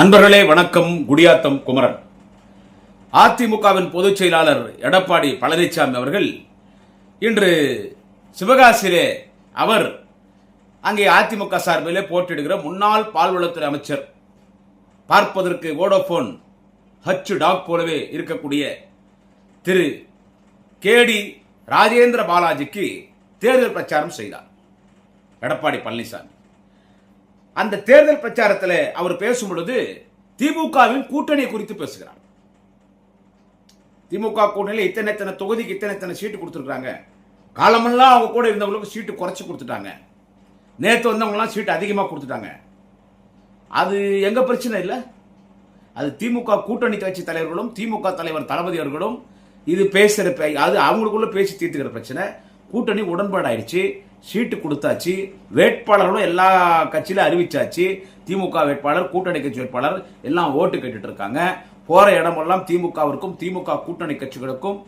நண்பர்களே வணக்கம். குடியாத்தம் குமரன். அதிமுகவின் பொதுச் செயலாளர் எடப்பாடி பழனிசாமி அவர்கள் இன்று சிவகாசியிலே அவர் அங்கே அதிமுக சார்பிலே போட்டியிடுகிற முன்னாள் பால்வளத்துறை அமைச்சர், பார்ப்பதற்கு வோடோபோன் ஹச் டாக் போலவே இருக்கக்கூடிய திரு கேடி ராஜேந்திர பாலாஜிக்கு தேர்தல் பிரச்சாரம் செய்தார் எடப்பாடி பழனிசாமி. அந்த தேர்தல் பிரச்சாரத்தில் அவர் பேசும் பொழுது திமுகவின் கூட்டணி குறித்து பேசுகிறார். திமுக கூட்டணியில் இத்தனை தொகுதிக்கு இத்தனை சீட்டு கொடுத்துருக்காங்க, காலமெல்லாம் அவங்க கூட இருந்தவங்களுக்கு சீட்டு குறைச்சி கொடுத்துட்டாங்க, நேற்று வந்தவங்கலாம் சீட்டு அதிகமாக கொடுத்துட்டாங்க. அது எங்க பிரச்சனை இல்லை, அது திமுக கூட்டணி கட்சி தலைவர்களும் திமுக தலைவர் தளபதி அவர்களும் இது பேசுற அது அவங்களுக்குள்ள பேசி தீர்த்துக்கிற பிரச்சனை. கூட்டணி உடன்பாடு ஆயிடுச்சு, சீட்டு கொடுத்தாச்சு, வேட்பாளர்களும் எல்லா கட்சியில அறிவிச்சாச்சு. திமுக வேட்பாளர், கூட்டணி கட்சி வேட்பாளர் எல்லாம் ஓட்டு கேட்டுட்டு இருக்காங்க. போற இடமெல்லாம் திமுகவிற்கும் திமுக கூட்டணி கட்சிகளுக்கும்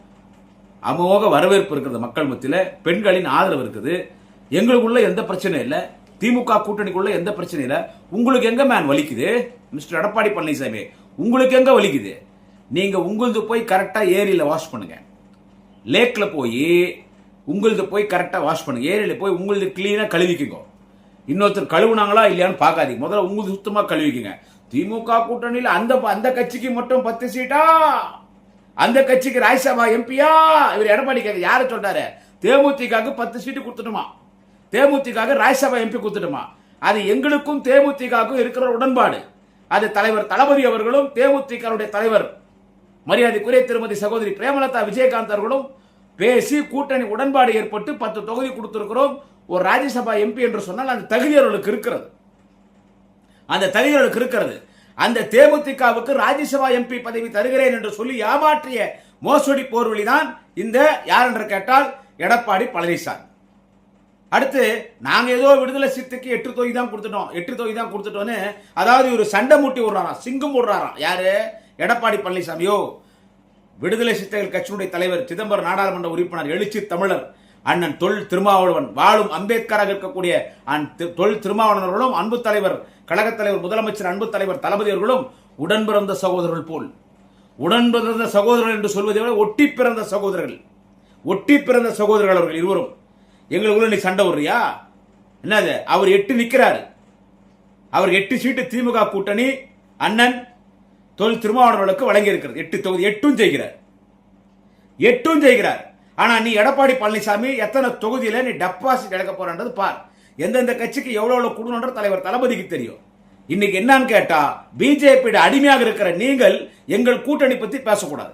அமோக வரவேற்பு இருக்கிறது, மக்கள் மத்தியில பெண்களின் ஆதரவு இருக்குது. எங்களுக்குள்ள எந்த பிரச்சனையும் இல்லை, திமுக கூட்டணிக்குள்ள எந்த பிரச்சனையும் இல்லை. உங்களுக்கு எங்க மேன் வலிக்குது மிஸ்டர் எடப்பாடி பழனிசாமி? உங்களுக்கு எங்க வலிக்குது? நீங்க உங்களது போய் கரெக்டா ஏரியில வாஷ் பண்ணுங்க, லேக்ல போய் உங்களது போய் கரெக்டா வாஷ் பண்ணுங்க, ஏரியில போய் உங்களது கிளீனா கழுவிக்குங்க. இன்னொருத்தர் கழுவுனாங்களா இல்லையான்னு பார்க்காதீங்க, முதல்ல உங்களுக்கு சுத்தமா கழுவிக்குங்க. திமுக கூட்டணியில் அந்த கட்சிக்கு மட்டும் 10 சீட்டா, அந்த கட்சிக்கு ராஜ்யசபா எம்பியா? இவர் எடப்பாடி யார சொல்றாரு? தேமுதிகவுக்கு 10 சீட்டு கொடுத்துட்டுமா, தேமுதிக ராஜ்யசபா எம்பி கொடுத்துட்டுமா? அது எங்களுக்கும் தேமுதிகவுக்கும் இருக்கிற உடன்பாடு. அது தலைவர் தளபதி அவர்களும் தேமுதிக தலைவர் மரியாதைக்குரிய திருமதி சகோதரி பிரேமலதா விஜயகாந்த் அவர்களும் பேசி கூட்டணி உடன்பாடு ஏற்பட்டு 10 தொகுதி கொடுத்திருக்கிறோம். ஒரு ராஜ்யசபா எம்பி என்று சொன்னால் அந்த தகுதி அவர்களுக்கு இருக்கிறது, அந்த தகுதி அவர்களுக்கு இருக்கிறது. அந்த தேமுதிகவுக்கு ராஜ்யசபா எம்பி பதவி தருகிறேன் என்று சொல்லி ஏமாற்றிய மோசடி போர்வழிதான் இந்த யார் என்று கேட்டால் எடப்பாடி பழனிசாமி. அடுத்து நாங்க ஏதோ விடுதலை சிறுத்தைக்கு 8 தொகுதி தான் கொடுத்துட்டோம், 8 தொகுதி தான் கொடுத்துட்டோன்னு அதாவது ஒரு சண்டை மூட்டி விடுறாராம், சிங்கம் விடுறாராம். யாரு? எடப்பாடி பழனிசாமியோ. விடுதலை சிறுத்தைகள் கட்சியினுடைய தலைவர், சிதம்பரம் நாடாளுமன்ற உறுப்பினர், எழுச்சி தமிழர் அண்ணன் தொல் திருமாவளவன், வாழும் அம்பேத்கராக இருக்கக்கூடிய தொல் திருமாவளவர்களும், அன்பு தலைவர் கழகத் தலைவர் முதலமைச்சர் அன்பு தலைவர் தளபதி அவர்களும் உடன் பிறந்த சகோதரர்கள் போல், உடன் பிறந்த சகோதரர்கள் என்று சொல்வதை விட ஒட்டி பிறந்த சகோதரர்கள், ஒட்டி பிறந்த சகோதரர்கள் அவர்கள் இருவரும். எங்களுக்குள்ள நீ சண்டை விடுறியா? என்னது? அவர் 8 நிற்கிறாரு, அவர் 8 சீட்டு திமுக கூட்டணி அண்ணன் தொல் திருமாவளவர்களுக்கு வழங்கி இருக்கிறது. 8 தொகுதி 8ம் செய்கிறார், 8ம் செய்கிறார். ஆனா நீ எடப்பாடி பழனிசாமி எத்தனை தொகுதியில நீ டெபாசிட் எடுக்க போறன்றது பார். எந்தெந்த கட்சிக்கு எவ்வளவு கொடுக்கணும்ன்ற தலைவர் தளபதிக்கு தெரியும். இன்னைக்கு என்னன்னு கேட்டா, பிஜேபி அடிமையாக இருக்கிற நீங்கள் எங்கள் கூட்டணி பத்தி பேசக்கூடாது.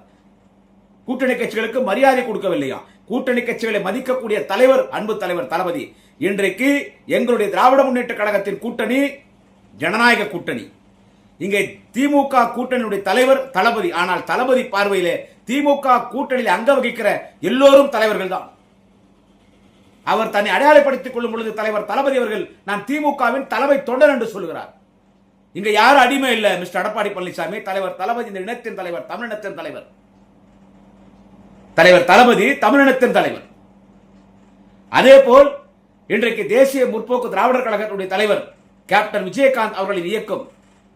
கூட்டணி கட்சிகளுக்கு மரியாதை கொடுக்கவில்லையா? கூட்டணி கட்சிகளை மதிக்கக்கூடிய தலைவர் அன்பு தலைவர் தளபதி. இன்றைக்கு எங்களுடைய திராவிட முன்னேற்ற கழகத்தின் கூட்டணி ஜனநாயக கூட்டணி. இங்கே திமுக கூட்டணியுடைய தலைவர் தளபதி. ஆனால் தளபதி பார்வையிலே திமுக கூட்டணியில் அங்க வகிக்கிற எல்லோரும் தலைவர்கள் தான். அவர் தன்னை அடையாளப்படுத்திக் கொள்ளும் பொழுது தலைவர் தளபதி அவர்கள் நான் திமுகவின் தலைமை தொண்டர் என்று சொல்கிறார். இங்க யாரும் அடிமை இல்ல மிஸ்டர் எடப்பாடி பழனிசாமி. தலைவர் தளபதி இந்த இனத்தின் தலைவர், தமிழினத்தின் தலைவர். தலைவர் தளபதி தமிழினத்தின் தலைவர். அதே போல் இன்றைக்கு தேசிய முற்போக்கு திராவிடர் கழகத்துடைய தலைவர் கேப்டன் விஜயகாந்த் அவர்களின் இயக்கம்,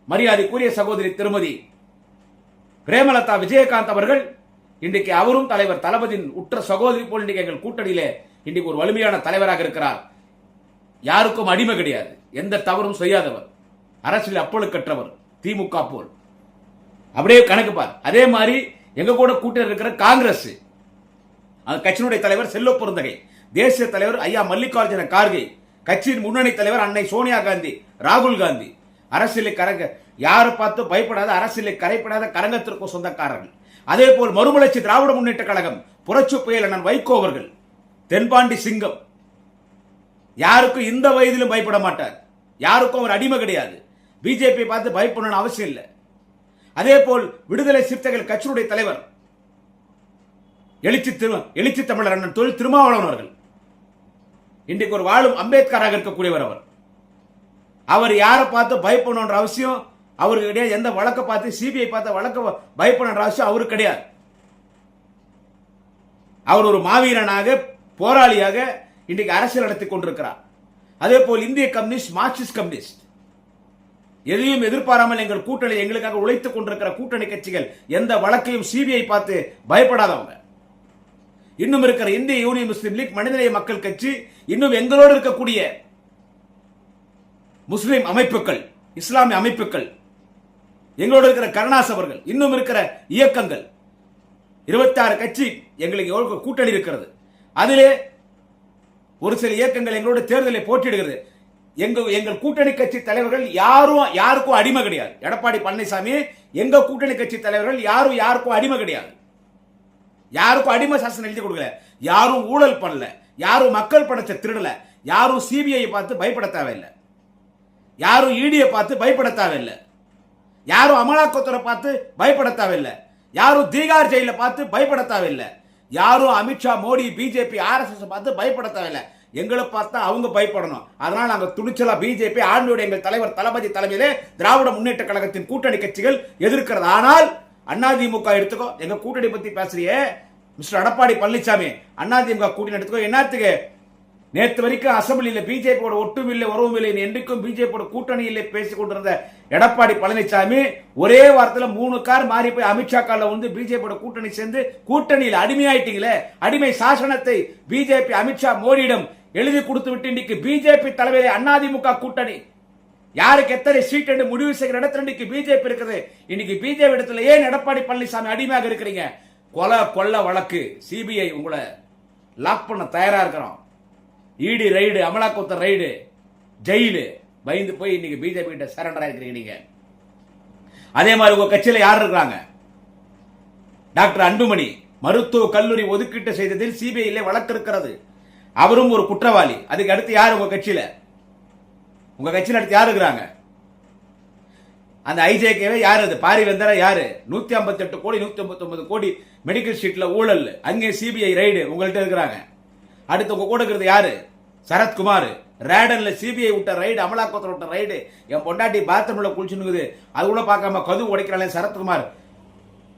மரியாதைக்குரிய சகோதரி திருமதி பிரேமலதா விஜயகாந்த் அவர்கள் இன்றைக்கு அவரும் தலைவர் தளபதியின் உற்ற சகோதரி போல் இன்றைக்கு எங்கள் கூட்டணியிலே இன்றைக்கு ஒரு வலிமையான தலைவராக இருக்கிறார். யாருக்கும் அடிமை கிடையாது, எந்த தவறும் செய்யாதவர், அரசியல் அப்பொழுக்கற்றவர், திமுக போல். அப்படியே கணக்கு பார். அதே மாதிரி எங்க கூட கூட்டணி இருக்கிற காங்கிரஸ், அந்த கட்சியினுடைய தலைவர் செல்வ பெருந்தகை, தேசிய தலைவர் ஐயா மல்லிகார்ஜுன கார்கே, கட்சியின் முன்னணி தலைவர் அன்னை சோனியா காந்தி, ராகுல் காந்தி, அரசியலை கரங்க யாரை பார்த்து பயப்படாத, அரசியலை கரைப்படாத கரங்கத்திற்கும் சொந்தக்காரர்கள். அதே போல் மறுமலர்ச்சி திராவிட முன்னேற்ற கழகம் புரட்சி புயல் அண்ணன் வைகோ அவர்கள், தென்பாண்டி சிங்கம், யாருக்கும் இந்த வயதிலும் பயப்பட மாட்டார், யாருக்கும் அவர் அடிமை கிடையாது, பிஜேபி பார்த்து பயப்படணும் அவசியம் இல்லை. அதே போல் விடுதலை சிறுத்தைகள் கட்சியுடைய தலைவர் எழுச்சி தமிழர் அண்ணன் தொல் திருமாவளவன் அவர்கள் இன்றைக்கு ஒரு வாழும் அம்பேத்கராக இருக்கக்கூடியவர். அவர் யாரை பார்த்து பயப்படணுன்ற அவசியம் அவருக்கு கிடையாது. எந்த வழக்கை பார்த்து சிபிஐ பார்த்த வழக்க பயப்படணுன்ற அவசியம் அவருக்கு கிடையாது. அவர் ஒரு மாவீரனாக போராளியாக இன்றைக்கு அரசியல் நடத்தி கொண்டிருக்கிறார். அதே போல் இந்திய கம்யூனிஸ்ட், மார்க்சிஸ்ட் கம்யூனிஸ்ட் எதையும் எதிர்பாராமல் எங்கள் கூட்டணி எங்களுக்காக உழைத்துக் கொண்டிருக்கிற கூட்டணி கட்சிகள் எந்த வழக்கையும் சிபிஐ பார்த்து பயப்படாதவங்க. இன்னும் இருக்கிற இந்திய யூனியன் முஸ்லீம் லீக், மனிதநேய மக்கள் கட்சி, இன்னும் எங்களோடு இருக்கக்கூடிய முஸ்லிம் அமைப்புகள், இஸ்லாமிய அமைப்புகள், எங்களோடு இருக்கிற கருணாஸ் அவர்கள், இன்னும் இருக்கிற இயக்கங்கள், 26 கட்சி எங்களுக்கு கூட்டணி இருக்கிறது. அதிலே ஒரு சில இயக்கங்கள் எங்களோட தேர்தலை போட்டியிடுகிறது. எங்கள் கூட்டணி கட்சி தலைவர்கள் யாருக்கும் அடிமை கிடையாது. எடப்பாடி பழனிசாமி எங்க கூட்டணி கட்சி தலைவர்கள் யாருக்கும் அடிமை கிடையாது. யாருக்கும் அடிமை சாசனம் எழுதி கொடுக்கல. யாரும் ஊழல் பண்ணல, யாரும் மக்கள் பணத்தை திருடல, யாரும் சிபிஐ பார்த்து பயப்பட தேவையில்லை, யாரும் இடியை பார்த்து பயப்பட தேவையில்லை, யாரும் அமலாக்கத்துறை பார்த்து பயப்பட தேவையில்லை, யாரும் தீகார் ஜெயில பார்த்து பயப்பட தேவையில்லை, யாரும் அமித்ஷா, மோடி, பிஜேபி, ஆர்எஸ்எஸ் பார்த்து பயப்பட தேவையில்லை. எங்களை பார்த்தா அவங்க பயப்படணும். அதனால நாங்கள் துணிச்சலா பிஜேபி, ஆளுநருடைய எங்கள் தலைவர் தளபதி தலைமையிலே திராவிட முன்னேற்ற கழகத்தின் கூட்டணி கட்சிகள் எதிர்க்கிறது. ஆனால் அதிமுக எடுத்துக்கோ, எங்க கூட்டணி பத்தி பேசுறியே மிஸ்டர் எடப்பாடி பழனிசாமி, அதிமுக கூட்டணி எடுத்துக்கோ. என்னத்துக்கு நேற்று வரைக்கும் அசம்பிளியில் பிஜேபியோட ஒட்டும் இல்லை, உறவும் இல்லை, என்றைக்கும் பிஜேபியோட கூட்டணியில் பேசிக் கொண்டிருந்த எடப்பாடி பழனிசாமி ஒரே வாரத்தில் 3 கார் மாறி போய் அமித்ஷா கார்ல வந்து பிஜேபியோட கூட்டணி சேர்ந்து கூட்டணியில் அடிமையாயிட்டீங்களே. அடிமை சாசனத்தை பிஜேபி அமித்ஷா மோடியிடம் எழுதி கொடுத்து விட்டு இன்னைக்கு பிஜேபி தலைமையிலே அதிமுக கூட்டணி யாருக்கு எத்தனை சீட் என்று முடிவு செய்கிற இடத்துல இன்னைக்கு பிஜேபி இருக்குது. இன்னைக்கு பிஜேபி இடத்துல ஏன் எடப்பாடி பழனிசாமி அடிமையாக இருக்கிறீங்க? கொல்ல வழக்கு சிபிஐ உங்களை லாக் பண்ண தயாரா இருக்கிறோம். இடி ரைடு, அமலாக்கத்துறை ரைடு, ஜெயிலு, பயந்து போய் இன்னைக்கு பிஜேபி கிட்ட சரண்டர் ஆயிருக்கிறீங்க நீங்க. அதே மாதிரி உங்க கட்சியில யார் இருக்கிறாங்க? டாக்டர் அன்புமணி மருத்துவ கல்லூரி ஒதுக்கீட்டு செய்ததில் சிபிஐ வழக்கு இருக்கிறது. அவரும் ஒரு குற்றவாளி. அதுக்கு அடுத்து யார் உங்க கட்சியில? உங்க கட்சியில அடுத்து யார் இருக்கிறாங்க? அந்த ஐஜேகேவே யாரு? அது பாரிவேந்தரா யாரு? 158 கோடி 159 கோடி மெடிக்கல் ஷீட்ல ஊழல், அங்கே சிபிஐ ரைடு உங்கள்கிட்ட இருக்கிறாங்க. அடுத்து உங்க கூட இருக்கிறது யாரு? சரத்குமார். ரேடன்ல சிபிஐ விட்ட ரைடு, அமலாக்கத்துறை விட்ட ரைடு, என் பொண்டாட்டி பாத்ரூம்ல குளிச்சுனுக்குது, அது கூட பார்க்காம கதவு உடைக்கிறாங்க. சரத்குமார்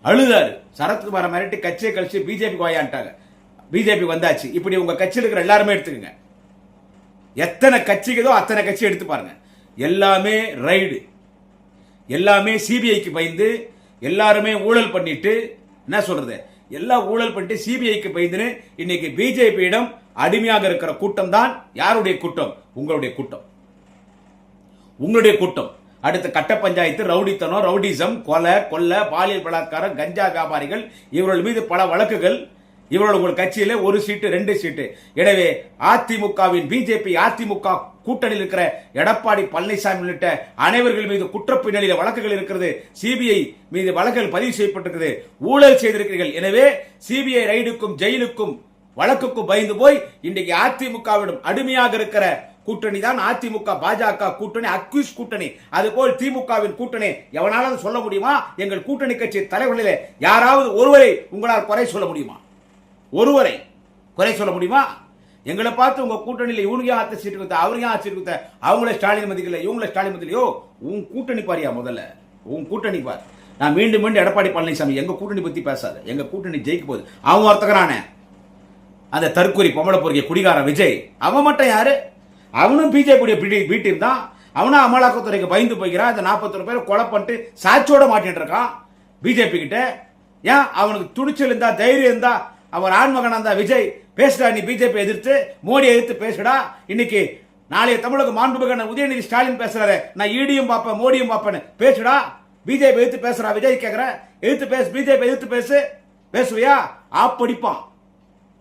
அழுதாரு. சரத்குமாரை மிரட்டி கட்சியை கழிச்சு பிஜேபி வாயான்ட்டாங்க. பிஜேபி வந்தாச்சு. இப்படி உங்க கட்சியில் இருக்கிற எல்லாருமே எடுத்துக்கங்க. எத்தனை கட்சிக்குதோ அத்தனை கட்சி எடுத்து பாருங்க. எல்லாமே ரைடு, எல்லாமே சிபிஐக்கு பயந்து, எல்லாருமே ஊழல் பண்ணிட்டு, என்ன சொல்றது, எல்லாம் ஊழல் பண்ணிட்டு சிபிஐக்கு பயந்து இன்னைக்கு பிஜேபியிடம் அடிமையாக இருக்கிற கூட்டம் தான் யாருடைய கூட்டம்? உங்களுடைய கூட்டம், உங்களுடைய கூட்டம். அடுத்த கட்ட பஞ்சாயத்து, ரவுடித்தனம், ரவுடிசம், கொல்ல, பாலியல் பலாத்காரம், கஞ்சா வியாபாரிகள், இவர்கள் மீது பல வழக்குகள். இவர்கள் உங்கள் கட்சியில 1 சீட்டு 2 சீட்டு. எனவே அதிமுகவின் பிஜேபி அதிமுக கூட்டணியில் இருக்கிற எடப்பாடி பழனிசாமி உள்ளிட்ட அனைவர்கள் மீது குற்றப்பின்னணியில வழக்குகள் இருக்கிறது. சிபிஐ மீது வழக்குகள் பதிவு செய்யப்பட்டிருக்கிறது. ஊழல் செய்திருக்கிறீர்கள். எனவே சிபிஐ ரைடுக்கும் ஜெயிலுக்கும் வழக்குக்கும் பயந்து போய் இன்றைக்கு அதிமுகவிடம் அடிமையாக இருக்கிற கூட்டணி தான் அதிமுக பாஜக கூட்டணி, அக்யூஸ் கூட்டணி. அதுபோல் திமுகவின் கூட்டணி. எவனாலும் சொல்ல முடியுமா? எங்கள் கூட்டணி கட்சி தலைவர்களிலே யாராவது ஒருவரை உங்களால் குறை சொல்ல முடியுமா? ஒருவரை குறை சொல்ல முடியுமா? எங்களை பார்த்து உங்க கூட்டணியில் இவனுக்கு ஆத்த சீட்டு கொடுத்த, அவருக்கு ஆத்த சீட்டு கொடுத்த, அவங்கள ஸ்டாலின் மதிக்கல, இவங்கள ஸ்டாலின் மதிக்கலையோ. உன் கூட்டணி பாரியா, முதல்ல உன் கூட்டணி பார். நான் மீண்டும் எடப்பாடி பழனிசாமி எங்க கூட்டணி பத்தி பேசாத. எங்க கூட்டணி ஜெயிக்க போகுது. அவன் ஒருத்தக்கிறானே அந்த தற்கொலை பொம்பளை பொறுக்கிய குடிகார விஜய், அவன் மட்டும் யாரு? அவனும் பிஜேபி பி டீம் தான். அவனும் அமலாக்கத்துறைக்கு பயந்து போய்கிறான். அந்த 41 பேரை கொலை பண்ணிட்டு சாட்சியோட மாட்டிட்டு இருக்கான் பிஜேபி கிட்ட. ஏன் அவனுக்கு துணிச்சல் இருந்தா, தைரியம் இருந்தா, அவர் ஆண்மகனா இருந்தா விஜய் பேசுடா, நீ பிஜேபி எதிர்த்து மோடியை எதிர்த்து பேசுடா. இன்னைக்கு நாளைய தமிழக மாண்புமிகு உதயநிதி ஸ்டாலின் பேசுறாரு, நான் ஈடியும் பார்ப்பேன் மோடியும் பார்ப்பேன், பேசுடா. பிஜேபி எதிர்த்து பேசுறா விஜய் கேக்குற, எதிர்த்து பேசு, பிஜேபி எதிர்த்து பேசுவியா?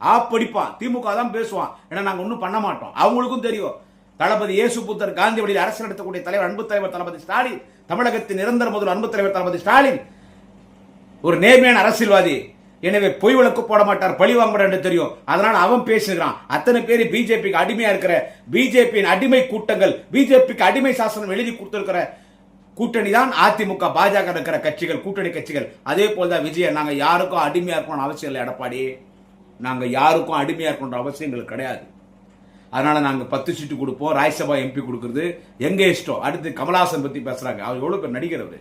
ஆப்படிப்பான். திமுக தான் பேசுவான். ஏன்னா நாங்க ஒன்னும் பண்ண மாட்டோம். அவங்களுக்கும் தெரியும். தளபதி இயேசு புத்தர் காந்தி வழியில் அரசு நடத்தக்கூடிய தலைவர் அன்பு தலைவர் தளபதி ஸ்டாலின், தமிழகத்தின் நிரந்தர முதல் அன்பு தலைவர் தளபதி ஸ்டாலின் ஒரு நேர்மையான அரசியல்வாதி. எனவே பொய் வழக்கு போட மாட்டார், பழி வாங்க என்று தெரியும். அதனால அவன் பேசுகிறான். அத்தனை பேர் பிஜேபிக்கு அடிமையா இருக்கிற பிஜேபியின் அடிமை கூட்டங்கள், பிஜேபிக்கு அடிமை சாசனம் எழுதி கொடுத்திருக்கிற கூட்டணி தான் அதிமுக பாஜக இருக்கிற கட்சிகள், கூட்டணி கட்சிகள். அதே போலதான் விஜய். நாங்க யாருக்கும் அடிமையா இருக்கணும் அவசியம் இல்லை எடப்பாடி. நாங்க யாருக்கும் அடிமையா இருக்கணும் அவசியம் எங்களுக்கு கிடையாது. அதனால நாங்க 10 சீட்டு கொடுப்போம். ராஜ்யசபா எம்பி கொடுக்கிறது எங்க இஷ்டம். அடுத்து கமலஹாசன் பத்தி பேசுறாங்க. அவர் எவ்வளவு பேர் நடிகர், அவரு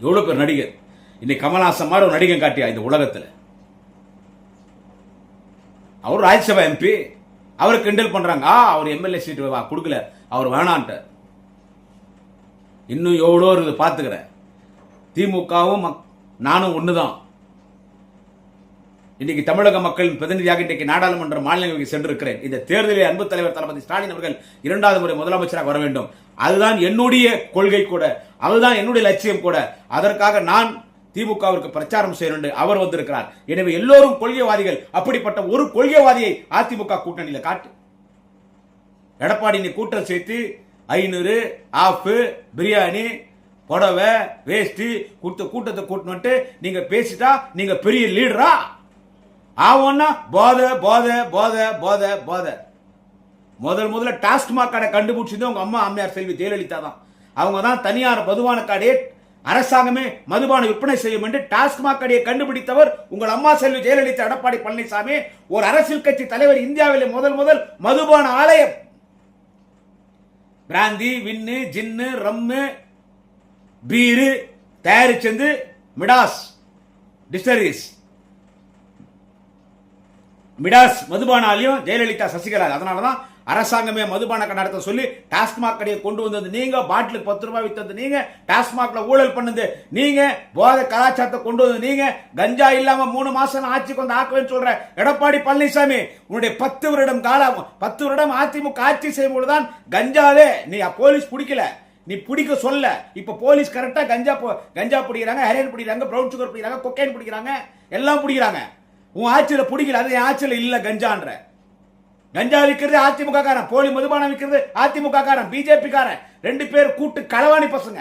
எவ்வளவு பேர் நடிகர். இன்னைக்கு கமலஹாசன் மாதிரி ஒரு நடிகன் காட்டியா இந்த உலகத்துல? அவர் ராஜ்யசபா எம்பி, அவரை கிண்டல் பண்றாங்க. அவர் எம்எல்ஏ சீட்டு கொடுக்கல, அவர் வேணான்ட்டு. இன்னும் எவ்வளோ இருக்குது பார்த்துக்கிறேன். திமுகவும் நானும் ஒண்ணுதான். இன்னைக்கு தமிழக மக்களின் பிரதிநிதியாக இன்றைக்கு நாடாளுமன்ற மாநிலங்களுக்கு சென்றிருக்கிறேன். இந்த தேர்தலில் அன்பு தலைவர் தளபதி ஸ்டாலின் அவர்கள் 2வது முறை முதலமைச்சராக வர வேண்டும். அதுதான் என்னுடைய கொள்கை கூட, அதுதான் என்னுடைய லட்சியம் கூட. அதற்காக நான் திமுகவிற்கு பிரச்சாரம் செய்யணும் அவர் வந்திருக்கிறார். எனவே எல்லோரும் கொள்கைவாதிகள். அப்படிப்பட்ட ஒரு கொள்கைவாதியை அதிமுக கூட்டணியில் காட்டு. எடப்பாடி நீ கூட்டம் சேர்த்து 500 ஆஃப் பிரியாணி புடவை வேஷ்டி கூட்டத்தை கூட்டணும்ட்டு நீங்க பேசிட்டா நீங்க பெரிய லீடரா ஆவோன்னா போத போத போத போத போத. முதல்ல டாஸ்மாக் கடை கண்டுபிடிச்சது உங்க அம்மா அம்மையார் செல்வி ஜெயலலிதா தான். அவங்க தான் தனியார் மதுபான கடையை அரசாங்கமே மதுபான விற்பனை செய்யும் என்று டாஸ்மாக் கடையை கண்டுபிடித்தவர் உங்கள் அம்மா செல்வி ஜெயலலிதா. எடப்பாடி பழனிசாமி ஒரு அரசியல் கட்சி தலைவர். இந்தியாவிலே முதல் மதுபான ஆலயம். பிராந்தி, வின்னு, ஜின்னு, ரம்மு, பீரு தயாரிச்சது மிடாஸ் டிஸ்டரிஸ். மிடாஸ் மதுபான ஆலயம் ஜெயலலிதா சசிகலா. அதனாலதான் அரசாங்கமே மதுபான கடை நடத்த சொல்லி டாஸ்மாக் கடையை கொண்டு வந்தது நீங்க, பாட்டிலுக்கு 10 ரூபாய் வித்தது நீங்க, டாஸ்மாக்ல ஊழல் பண்ணது நீங்க, போதை கலாச்சாரத்தை கொண்டு வந்தது நீங்க, கஞ்சா இல்லாம 3 மாசம் ஆட்சிக்கு வந்து ஆக்குவேன்னு சொல்ற எடப்பாடி பழனிசாமி. உன்னுடைய 10 வருடம் காலம் 10 வருடம் அதிமுக ஆட்சி செய்யும் பொழுதுதான் கஞ்சாவே நீ போலீஸ் பிடிக்கல, நீ பிடிக்க சொல்ல. இப்ப போலீஸ் கரெக்டா கஞ்சா பிடிக்கிறாங்க, ஹெரோயின் பிடிக்கிறாங்க, பிரவுன் சுகர் பிடிக்கிறாங்க, கொக்கைன் பிடிக்கிறாங்க, எல்லாம் பிடிக்கிறாங்க. உன் ஆட்சியில பிடிக்கல, அது என் ஆட்சியில இல்ல கஞ்சான்ற. கஞ்சா விற்கிறது அதிமுக காரன், போலி மதுபானம் விற்கிறது அதிமுக காரன், பிஜேபி காரன், 2 பேர் கூட்டு களவாணி பசங்க.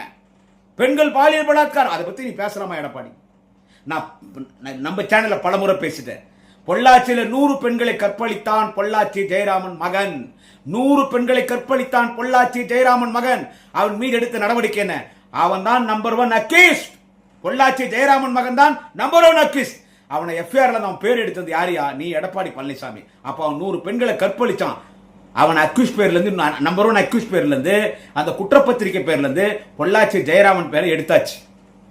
பெண்கள் பாலியல் பலாத்காரம், அதை பத்தி நீ பேசலாமா எடப்பாடி? நான் நம்ம சேனல்ல பலமுறை பேசிட்டேன். பொள்ளாச்சியில 100 பெண்களை கற்பழித்தான் பொள்ளாச்சி ஜெயராமன் மகன். 100 பெண்களை கற்பழித்தான் பொள்ளாச்சி ஜெயராமன் மகன். அவன் மீது எடுத்த நடவடிக்கை என்ன? அவன் தான் நம்பர் 1 அக்யூஸ்ட். பொள்ளாச்சி ஜெயராமன் மகன் தான் நம்பர் 1 அக்யூஸ்ட். அவனை எஃப்ஐஆர்ல அவன் பேர் எடுத்தது யாரியா? நீ எடப்பாடி பழனிசாமி. அப்ப அவன் 100 பெண்களை கற்பழிச்சான். அவன் அக்யூஸ் பேர்ல இருந்து நம்பர் 1 அக்யூஸ் பேர்ல இருந்து அந்த குற்றப்பத்திரிகை பேர்ல இருந்து பொள்ளாச்சி ஜெயராமன் பேரை எடுத்தாச்சு.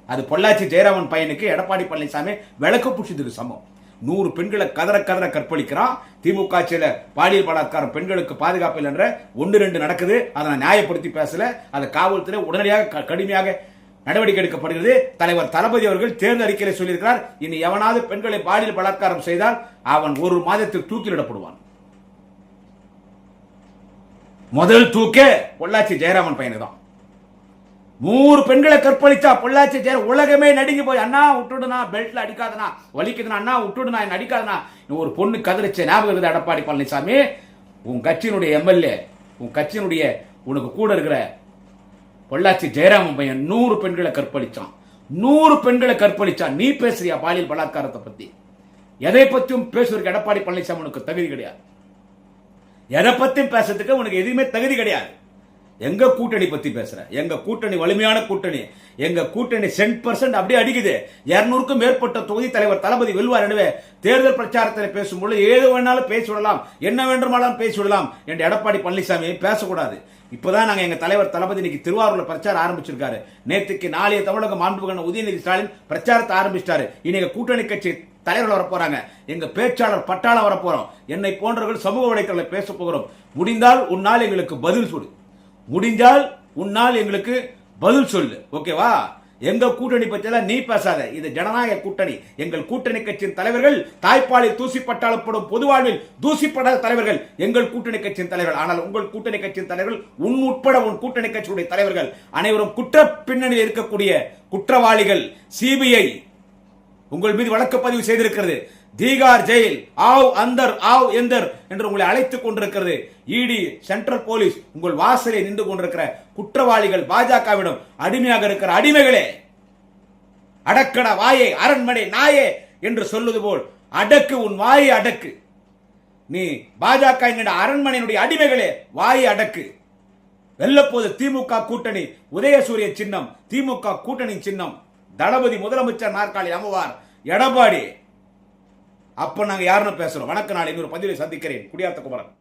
அது பொள்ளாச்சி ஜெயராமன் பையனுக்கு எடப்பாடி பழனிசாமி விளக்கு புடிச்சதுக்கு சமம். 100 பெண்களை கதற கற்பழிக்கிறான். திமுக ஆட்சியில பாலியல் பலாத்காரம், பெண்களுக்கு பாதுகாப்பு இல்லைன்ற 1-2 நடக்குது. அதை நான் நியாயப்படுத்தி பேசல. அதை காவல்துறை உடனடியாக கடுமையாக நடவடிக்கை எடுக்கப்படுகிறது. தலைவர் தளபதி அவர்கள் தேர்தல் அறிக்கையில் சொல்லியிருக்கிறார், இனி எவனாவது பெண்களை பாலியல் பலாத்காரம் செய்தால் அவன் 1 மாதத்தில் தூக்கிலிடப்படுவான். முதல் தூக்கே பொள்ளாச்சி ஜெயராமன் பையனுக்கு தான். 100 பெண்களை கற்பழிச்சா பொள்ளாச்சி உலகமே நடுங்கி போய், அண்ணா விட்டுடுனா, பெல்ட்ல அடிக்காதனா, வலிக்குதுனா, அண்ணா விட்டுடுனா, என்ன அடிக்காதனா. ஒரு பொண்ணு கதறிச்ச ஞாபகம் இருக்குது எடப்பாடி பழனிசாமி. உன் கட்சியினுடைய எம்எல்ஏ, உன் கட்சியினுடைய உனக்கு கூட இருக்கிற பொள்ளாச்சி ஜெயராமன் பையன் 100 பெண்களை கற்பழிச்சான். 100 பெண்களை கற்பழிச்சான். நீ பேசுறியா பாலியல் பலாத்காரத்தை பத்தி? எதை பத்தியும் பேசுறதுக்கு எடப்பாடி பழனிசாமி உனக்கு தகுதி கிடையாது. எதை பத்தியும் பேசுறதுக்கு உனக்கு எதுவுமே தகுதி கிடையாது. எங்க கூட்டணி பத்தி பேசுற? எங்க கூட்டணி வலிமையான கூட்டணி. எங்க கூட்டணி 100% அப்படியே அடிக்குது. 200க்கும் மேற்பட்ட தொகுதி தலைவர் தளபதி வெல்வார். எனவே தேர்தல் பிரச்சாரத்தில் பேசும்போது ஏதோ வேணாலும் பேசிவிடலாம், என்ன வேண்டுமானாலும் பேசிவிடலாம் என்று எடப்பாடி பழனிசாமி பேசக்கூடாது. இப்பதான் நாங்க எங்க தலைவர் தளபதி இன்னைக்கு திருவாரூர்ல பிரச்சாரம் ஆரம்பிச்சிருக்காரு. நேற்றுக்கு நாளைய தமிழக மாண்புமிகு உதயநிதி ஸ்டாலின் பிரச்சாரத்தை ஆரம்பிச்சிட்டாரு. இன்னைக்கு கூட்டணி கட்சி தலைவர்கள் வரப்போறாங்க. எங்க பேச்சாளர் பட்டாளம் வரப்போறோம். என்னை போன்றவர்கள் சமூக வலைத்தளங்களை பேச போகிறோம். முடிந்தால் உன்னால் எங்களுக்கு பதில் சொல்லு. முடிஞ்சால் உன்னால் எங்களுக்கு பதில் சொல்லு. ஓகேவா? எங்க கூட்டணி பற்றியெல்லாம் நீ பேசாத. இது ஜனநாயக கூட்டணி. எங்கள் கூட்டணி கட்சியின் தலைவர்கள் தாய்ப்பாலில் தூசிப்பட்டாலும் பொது வாழ்வில் தூசிப்படாத தலைவர்கள் எங்கள் கூட்டணி கட்சியின் தலைவர்கள். ஆனால் உங்கள் கூட்டணி கட்சியின் தலைவர்கள், உன் உட்பட உன் கூட்டணி கட்சியுடைய தலைவர்கள் அனைவரும் குற்ற பின்னணியில் இருக்கக்கூடிய குற்றவாளிகள். சிபிஐ உங்கள் மீது வழக்கு பதிவு செய்திருக்கிறது. தீகார் ஜெயில் ஆவ் அந்தர் ஆவ் எந்தர் என்று உங்களை அழைத்துக் கொண்டிருக்கிறது. இடி, சென்ட்ரல் போலீஸ் உங்கள் வாசலை நின்று கொண்டிருக்கிற குற்றவாளிகள், பாஜகவிடம் அடிமையாக இருக்கிற அடிமைகளே. அடக்கட வாயே அரண்மனை நாயே என்று சொல்லுவது போல் அடக்கு, உன் வாயை அடக்கு. நீ பாஜக அரண்மனையினுடைய அடிமைகளே, வாயை அடக்கு. வெல்லப்போது திமுக கூட்டணி உதயசூரிய சின்னம், திமுக கூட்டணி சின்னம். தளபதி முதலமைச்சர் நாற்காலி அமர்வார் எடப்பாடி. அப்ப நாங்க யாருன்னு பேசுறோம். வணக்கம். நாளை இன்னொரு பதிவை சந்திக்கிறேன். குடியாத்த குமரன்.